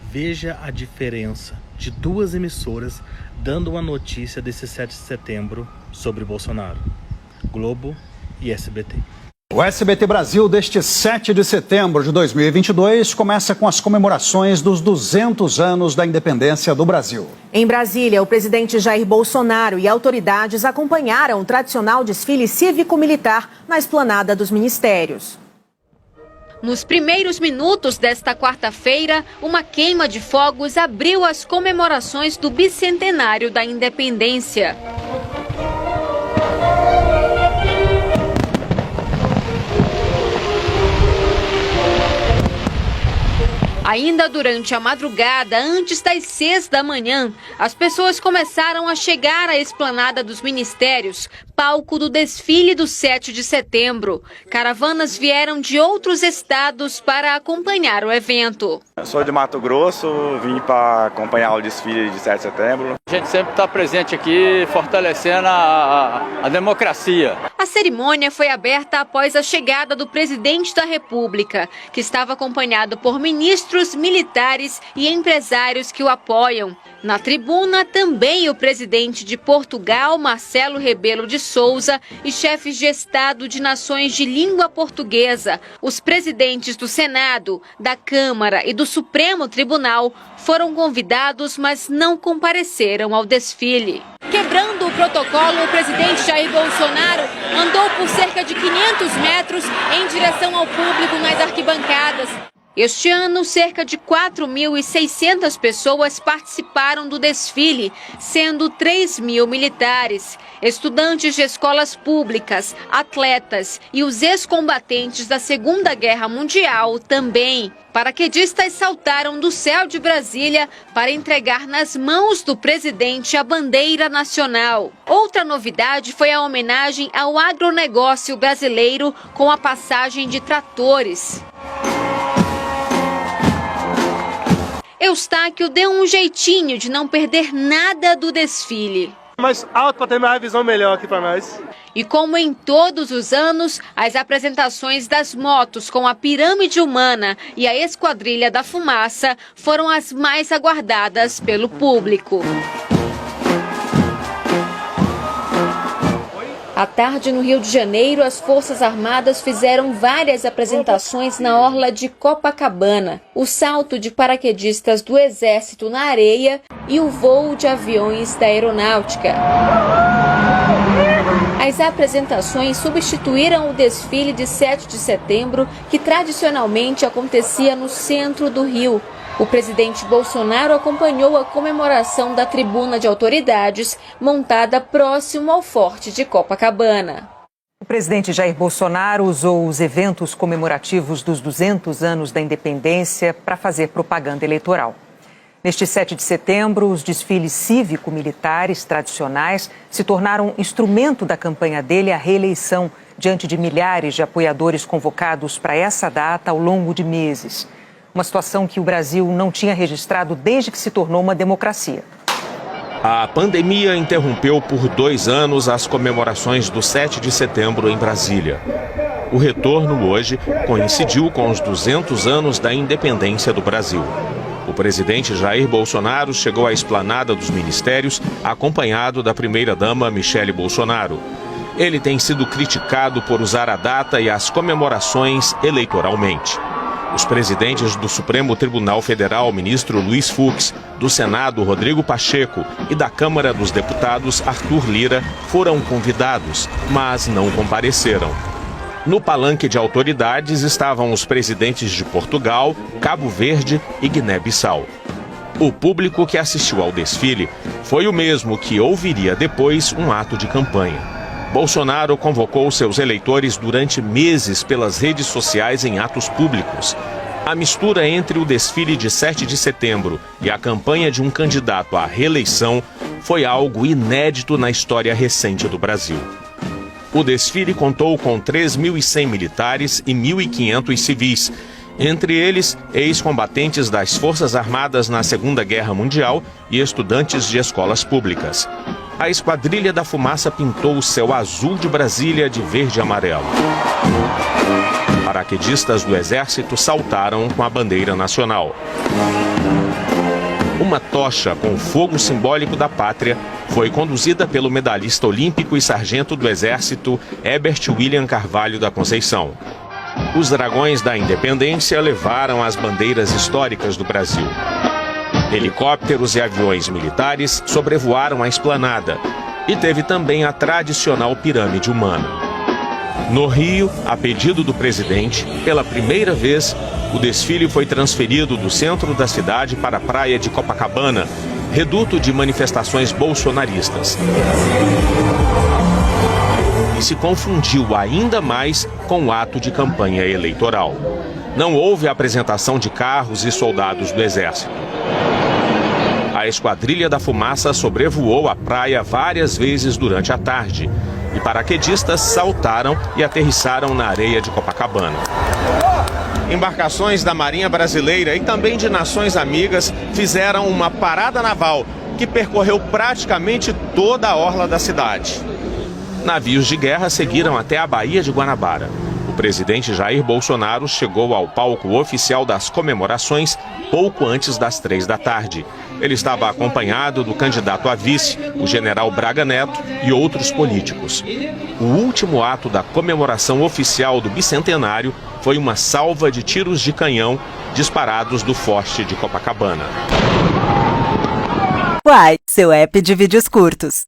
Veja a diferença de duas emissoras dando uma notícia desse 7 de setembro sobre Bolsonaro: Globo e SBT. O SBT Brasil deste 7 de setembro de 2022 começa com as comemorações dos 200 anos da independência do Brasil. Em Brasília, o presidente Jair Bolsonaro e autoridades acompanharam o tradicional desfile cívico-militar na esplanada dos ministérios. Nos primeiros minutos desta quarta-feira, uma queima de fogos abriu as comemorações do bicentenário da independência. Ainda durante a madrugada, antes das 6 da manhã, as pessoas começaram a chegar à esplanada dos ministérios, palco do desfile do 7 de setembro. Caravanas vieram de outros estados para acompanhar o evento. Eu sou de Mato Grosso, vim para acompanhar o desfile de 7 de setembro. A gente sempre está presente aqui, fortalecendo a democracia. A cerimônia foi aberta após a chegada do presidente da República, que estava acompanhado por ministros, militares e empresários que o apoiam. Na tribuna, também o presidente de Portugal, Marcelo Rebelo de Sousa, e chefes de Estado de nações de língua portuguesa. Os presidentes do Senado, da Câmara e do Supremo Tribunal foram convidados, mas não compareceram ao desfile. Quebrando o protocolo, o presidente Jair Bolsonaro andou por cerca de 500 metros em direção ao público nas arquibancadas. Este ano, cerca de 4.600 pessoas participaram do desfile, sendo 3.000 militares, estudantes de escolas públicas, atletas e os ex-combatentes da Segunda Guerra Mundial também. Paraquedistas saltaram do céu de Brasília para entregar nas mãos do presidente a bandeira nacional. Outra novidade foi a homenagem ao agronegócio brasileiro com a passagem de tratores. Eustáquio deu um jeitinho de não perder nada do desfile. Mais alto para ter uma visão melhor aqui para nós. E como em todos os anos, as apresentações das motos com a pirâmide humana e a esquadrilha da fumaça foram as mais aguardadas pelo público. À tarde, no Rio de Janeiro, as Forças Armadas fizeram várias apresentações na orla de Copacabana. O salto de paraquedistas do Exército na areia e o voo de aviões da Aeronáutica. As apresentações substituíram o desfile de 7 de setembro, que tradicionalmente acontecia no centro do Rio. O presidente Bolsonaro acompanhou a comemoração da tribuna de autoridades, montada próximo ao Forte de Copacabana. O presidente Jair Bolsonaro usou os eventos comemorativos dos 200 anos da independência para fazer propaganda eleitoral. Neste 7 de setembro, os desfiles cívico-militares tradicionais se tornaram instrumento da campanha dele à reeleição, diante de milhares de apoiadores convocados para essa data ao longo de meses. Uma situação que o Brasil não tinha registrado desde que se tornou uma democracia. A pandemia interrompeu por 2 anos as comemorações do 7 de setembro em Brasília. O retorno hoje coincidiu com os 200 anos da independência do Brasil. O presidente Jair Bolsonaro chegou à esplanada dos ministérios acompanhado da primeira-dama Michele Bolsonaro. Ele tem sido criticado por usar a data e as comemorações eleitoralmente. Os presidentes do Supremo Tribunal Federal, ministro Luiz Fux, do Senado, Rodrigo Pacheco, e da Câmara dos Deputados, Arthur Lira, foram convidados, mas não compareceram. No palanque de autoridades estavam os presidentes de Portugal, Cabo Verde e Guiné-Bissau. O público que assistiu ao desfile foi o mesmo que ouviria depois um ato de campanha. Bolsonaro convocou seus eleitores durante meses pelas redes sociais em atos públicos. A mistura entre o desfile de 7 de setembro e a campanha de um candidato à reeleição foi algo inédito na história recente do Brasil. O desfile contou com 3.100 militares e 1.500 civis, entre eles ex-combatentes das Forças Armadas na Segunda Guerra Mundial e estudantes de escolas públicas. A Esquadrilha da Fumaça pintou o céu azul de Brasília de verde e amarelo. Paraquedistas do Exército saltaram com a bandeira nacional. Uma tocha com o fogo simbólico da pátria foi conduzida pelo medalhista olímpico e sargento do Exército Herbert William Carvalho da Conceição. Os dragões da Independência levaram as bandeiras históricas do Brasil. Helicópteros e aviões militares sobrevoaram a esplanada e teve também a tradicional pirâmide humana. No Rio, a pedido do presidente, pela primeira vez, o desfile foi transferido do centro da cidade para a praia de Copacabana, reduto de manifestações bolsonaristas. E se confundiu ainda mais com o ato de campanha eleitoral. Não houve apresentação de carros e soldados do Exército. A Esquadrilha da Fumaça sobrevoou a praia várias vezes durante a tarde e paraquedistas saltaram e aterrissaram na areia de Copacabana. Embarcações da Marinha Brasileira e também de nações amigas fizeram uma parada naval que percorreu praticamente toda a orla da cidade. Navios de guerra seguiram até a Baía de Guanabara. O presidente Jair Bolsonaro chegou ao palco oficial das comemorações pouco antes das 15h. Ele estava acompanhado do candidato a vice, o general Braga Neto, e outros políticos. O último ato da comemoração oficial do bicentenário foi uma salva de tiros de canhão disparados do Forte de Copacabana. Uai, seu app de vídeos curtos.